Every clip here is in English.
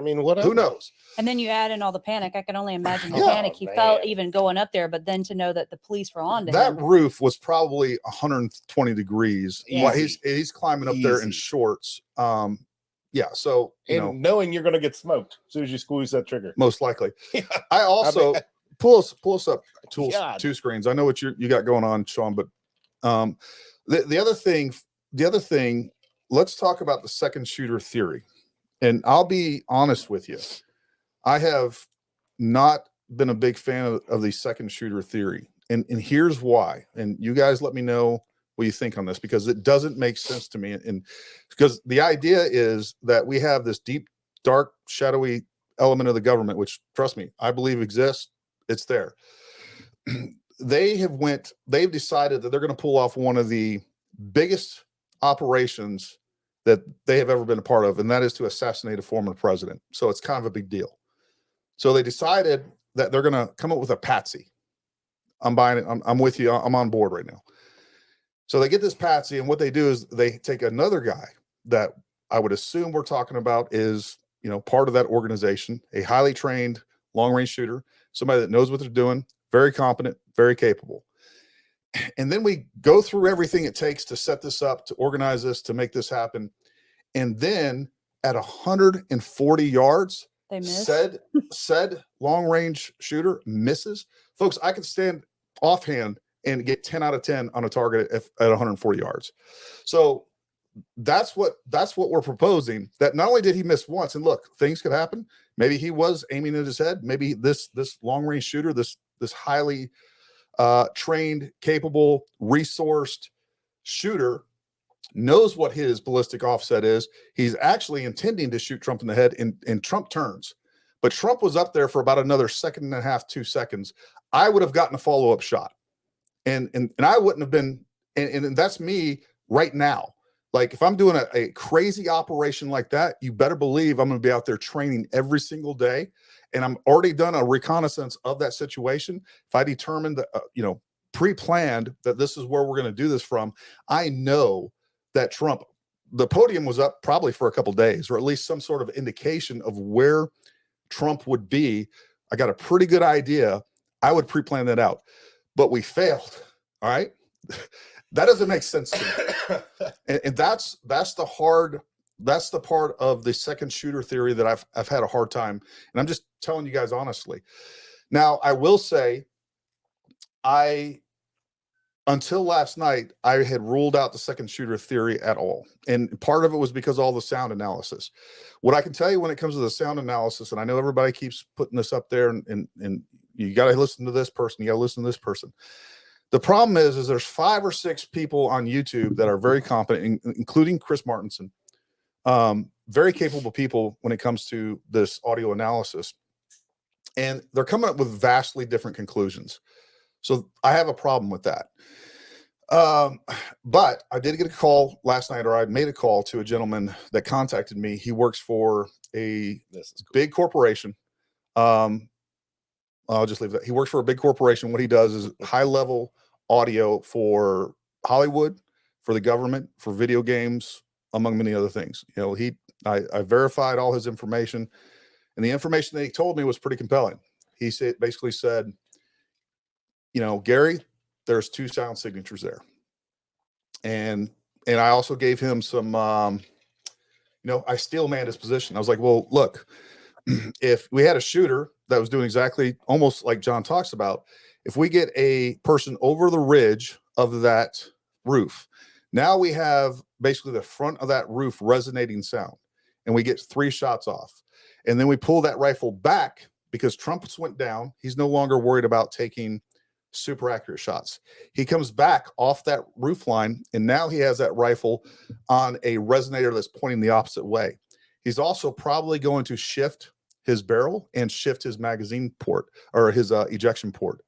mean, whatever. Who knows? And then you add in all the panic. I can only imagine the Yeah. panic he felt even going up there. But then to know that the police were on to That him. roof was probably 120 degrees. Yeah. While he's climbing up there in shorts. Yeah. So and knowing you're going to get smoked as soon as you squeeze that trigger, most likely. I also pull us up two screens. I know what you got going on, Sean, but the other thing. Let's talk about the second shooter theory. And I'll be honest with you. I have not been a big fan of the second shooter theory. And here's why. And you guys let me know what you think on this, because it doesn't make sense to me. And because the idea is that we have this deep, dark, shadowy element of the government, which, trust me, I believe exists. It's there. They've decided that they're going to pull off one of the biggest operations that they have ever been a part of, and that is to assassinate a former president. So it's kind of a big deal. So they decided that they're going to come up with a Patsy. I'm buying it. I'm with you. I'm on board right now. So they get this Patsy, and what they do is they take another guy that I would assume we're talking about is, part of that organization, a highly trained long-range shooter, somebody that knows what they're doing, very competent, very capable. And then we go through everything it takes to set this up, to organize this, to make this happen. And then at 140 yards, they miss. said long-range shooter misses. Folks, I could stand offhand and get 10 out of 10 on a target at 140 yards. So that's what we're proposing, that not only did he miss once, and look, things could happen. Maybe he was aiming at his head. Maybe this long-range shooter, this highly trained, capable, resourced shooter knows what his ballistic offset is. He's actually intending to shoot Trump in the head, and Trump turns. But Trump was up there for about another second and a half, 2 seconds. I would have gotten a follow-up shot. And I wouldn't have been, and that's me right now. Like, if I'm doing a crazy operation like that, you better believe I'm going to be out there training every single day. And I'm already done a reconnaissance of that situation. If I determine that, pre-planned that this is where we're going to do this from, I know that Trump, the podium was up probably for a couple of days, or at least some sort of indication of where Trump would be. I got a pretty good idea. I would pre-plan that out, but we failed. All right. That doesn't make sense to me. And that's the part of the second shooter theory that I've had a hard time. And I'm just telling you guys honestly. Now, I will say, until last night, I had ruled out the second shooter theory at all. And part of it was because of all the sound analysis. What I can tell you when it comes to the sound analysis, and I know everybody keeps putting this up there, and you got to listen to this person, you got to listen to this person. The problem is there's 5 or 6 people on YouTube that are very competent, including Chris Martinson, very capable people when it comes to this audio analysis. And they're coming up with vastly different conclusions. So I have a problem with that. But I did get a call last night, or I made a call to a gentleman that contacted me. He works for a big corporation. I'll just leave that. He works for a big corporation. What he does is high-level audio for Hollywood, for the government, for video games, among many other things. I verified all his information, and the information that he told me was pretty compelling. He basically said, Gary, there's 2 sound signatures there. And I also gave him some, I steel manned his position. I was like, well, look, if we had a shooter that was doing exactly almost like John talks about, if we get a person over the ridge of that roof, now we have basically the front of that roof resonating sound, and we get 3 shots off. And then we pull that rifle back because Trump's went down. He's no longer worried about taking super accurate shots. He comes back off that roof line, and now he has that rifle on a resonator that's pointing the opposite way. He's also probably going to shift his barrel and shift his magazine port, or his ejection port.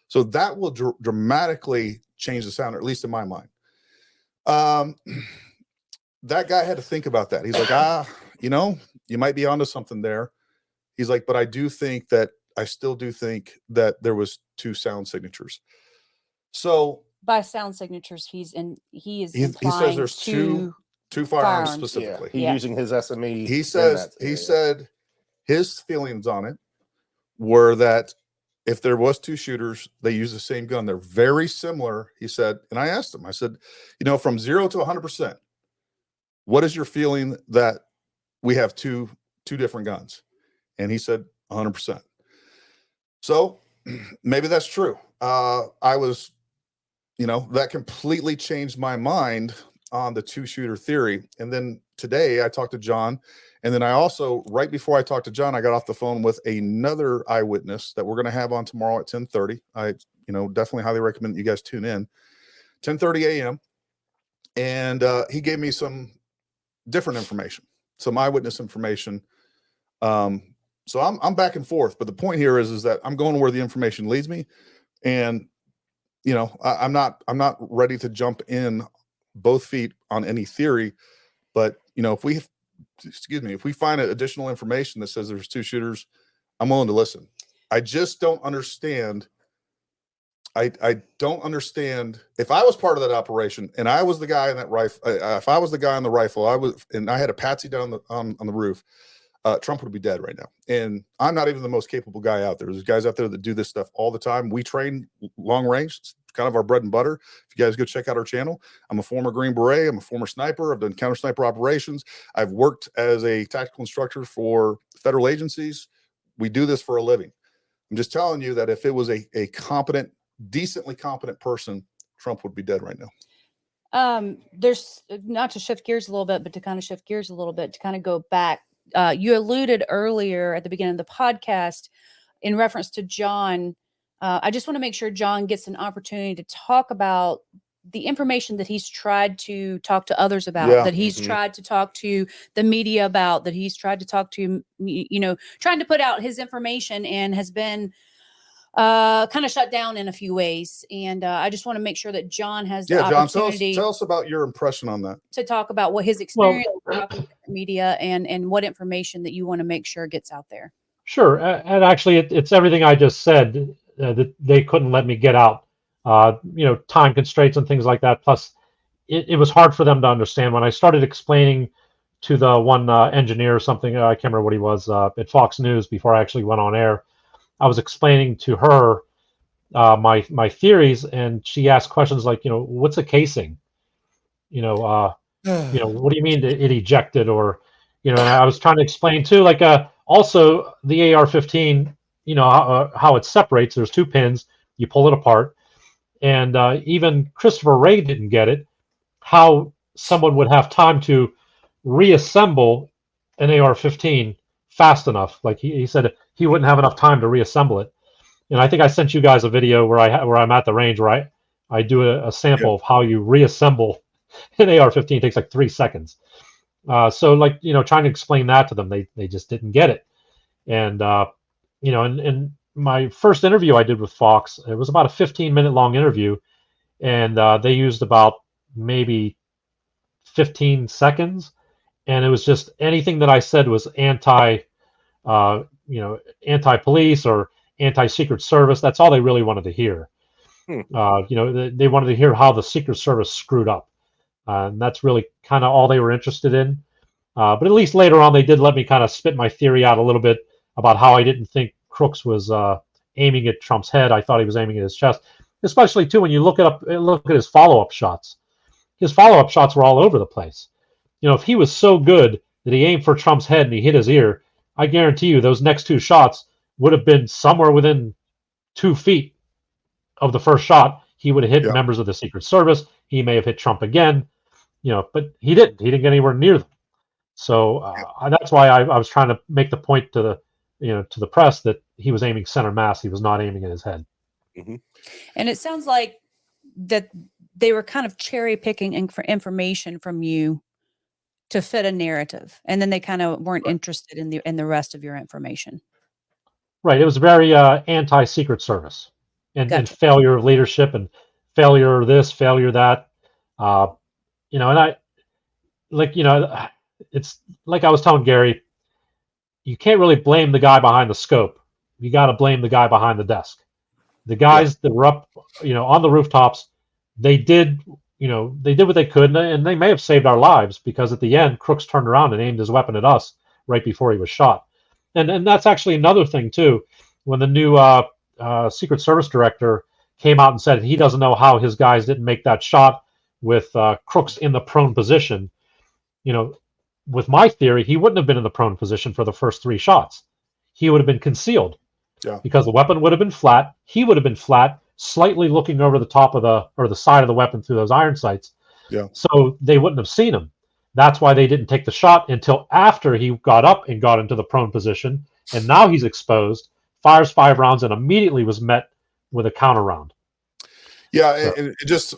So that will dramatically change the sound, or at least in my mind. That guy had to think about that. He's like, you might be onto something there. He's like, but I still do think that there was 2 sound signatures. So by sound signatures, he says there's two firearms specifically. Yeah, he's using his SME. He said His feelings on it were that if there was two shooters, they use the same gun. They're very similar, he said. And I asked him, I said, from 0 to 100%, what is your feeling that we have two different guns? And he said 100%. So maybe that's true. I was, that completely changed my mind on the two-shooter theory. And then today I talked to John, and then I also, right before I talked to John, I got off the phone with another eyewitness that we're going to have on tomorrow at 10:30. I, definitely highly recommend that you guys tune in. 10:30 a.m. And he gave me some different information, some eyewitness information. So I'm back and forth, but the point here is that I'm going where the information leads me, and I'm not ready to jump in both feet on any theory, but if we find additional information that says there's two shooters, I'm willing to listen. I just don't understand. I don't understand if I was part of that operation and I was the guy in that rifle. If I was the guy on the rifle, I had a Patsy down on the roof. Trump would be dead right now. And I'm not even the most capable guy out there. There's guys out there that do this stuff all the time. We train long range. It's kind of our bread and butter. If you guys go check out our channel, I'm a former Green Beret. I'm a former sniper. I've done counter sniper operations. I've worked as a tactical instructor for federal agencies. We do this for a living. I'm just telling you that if it was a competent, decently competent person, Trump would be dead right now. There's not to shift gears a little bit, but to kind of shift gears a little bit, to kind of go back. You alluded earlier at the beginning of the podcast in reference to John. I just want to make sure John gets an opportunity to talk about the information that he's tried to talk to others about, that he's tried to talk to the media about, that he's tried to talk to, trying to put out his information and has been kind of shut down in a few ways. And I just want to make sure that John has the opportunity. John, tell us about your impression on that. To talk about what his experience talking to the media and what information that you want to make sure gets out there. Sure. And actually, it's everything I just said, that they couldn't let me get out. Time constraints and things like that. Plus, it was hard for them to understand. When I started explaining to the one engineer or something, I can't remember what he was, at Fox News before I actually went on air, I was explaining to her my theories, and she asked questions like, what's a casing? What do you mean it ejected? Or, and I was trying to explain too, like, also the AR-15, how it separates. There's two pins, you pull it apart. And even Christopher Wray didn't get it, how someone would have time to reassemble an AR-15 fast enough. Like he said, he wouldn't have enough time to reassemble it. And I think I sent you guys a video where I'm at the range where I do a sample of how you reassemble an AR-15. It takes like 3 seconds. So like, trying to explain that to them, they just didn't get it. And, in my first interview I did with Fox, it was about a 15-minute long interview. And they used about maybe 15 seconds. And it was just anything that I said was anti-police or anti-Secret Service. That's all they really wanted to hear. They wanted to hear how the Secret Service screwed up. And that's really kind of all they were interested in. But at least later on, they did let me kind of spit my theory out a little bit about how I didn't think Crooks was aiming at Trump's head. I thought he was aiming at his chest, especially too when you look at his follow-up shots. His follow-up shots were all over the place. If he was so good that he aimed for Trump's head and he hit his ear, I guarantee you those next two shots would have been somewhere within 2 feet of the first shot. He would have hit members of the Secret Service. He may have hit Trump again, but he didn't. He didn't get anywhere near them. So that's why I was trying to make the point to the press that he was aiming center mass. He was not aiming at his head. Mm-hmm. And it sounds like that they were kind of cherry picking information from you to fit a narrative, and then they kind of weren't interested in the rest of your information. Right. It was very anti-Secret Service and failure of leadership and failure of this, failure that. And I it's like I was telling Gary, you can't really blame the guy behind the scope. You got to blame the guy behind the desk. The guys that were up, on the rooftops, they did what they could, and they may have saved our lives, because at the end, Crooks turned around and aimed his weapon at us right before he was shot. And that's actually another thing too. When the new Secret Service director came out and said he doesn't know how his guys didn't make that shot with crooks in the prone position, you know, with my theory, he wouldn't have been in the prone position for the first 3 shots. He would have been concealed. Yeah. Because the weapon would have been flat. He would have been flat, slightly looking over the top of the side of the weapon through those iron sights. Yeah. So they wouldn't have seen him. That's why they didn't take the shot until after he got up and got into the prone position. And now he's exposed, fires 5 rounds, and immediately was met with a counter round. Yeah, and just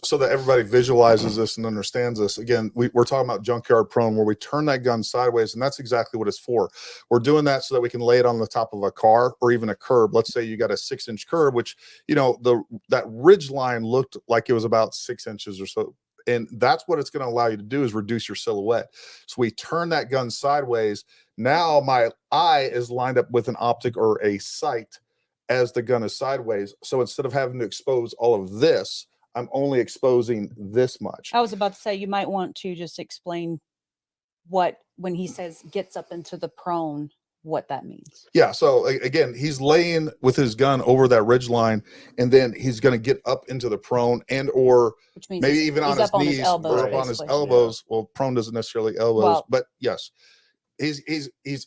so that everybody visualizes this and understands this, again, we're talking about junkyard prone, where we turn that gun sideways, and that's exactly what it's for. We're doing that so that we can lay it on the top of a car or even a curb. Let's say you got a 6-inch curb, which, you know, that ridge line looked like it was about 6 inches or so. And that's what it's going to allow you to do, is reduce your silhouette. So we turn that gun sideways. Now my eye is lined up with an optic or a sight as the gun is sideways. So instead of having to expose all of this, I'm only exposing this much. I was about to say, you might want to just explain what, when he says gets up into the prone, what that means. Yeah. So again, he's laying with his gun over that ridge line, and then he's going to get up into the prone, and or Which means maybe he's- even he's on his up on his knees elbows, or up on his basically. elbows. Well, prone doesn't necessarily elbows, Well- but yes, he's in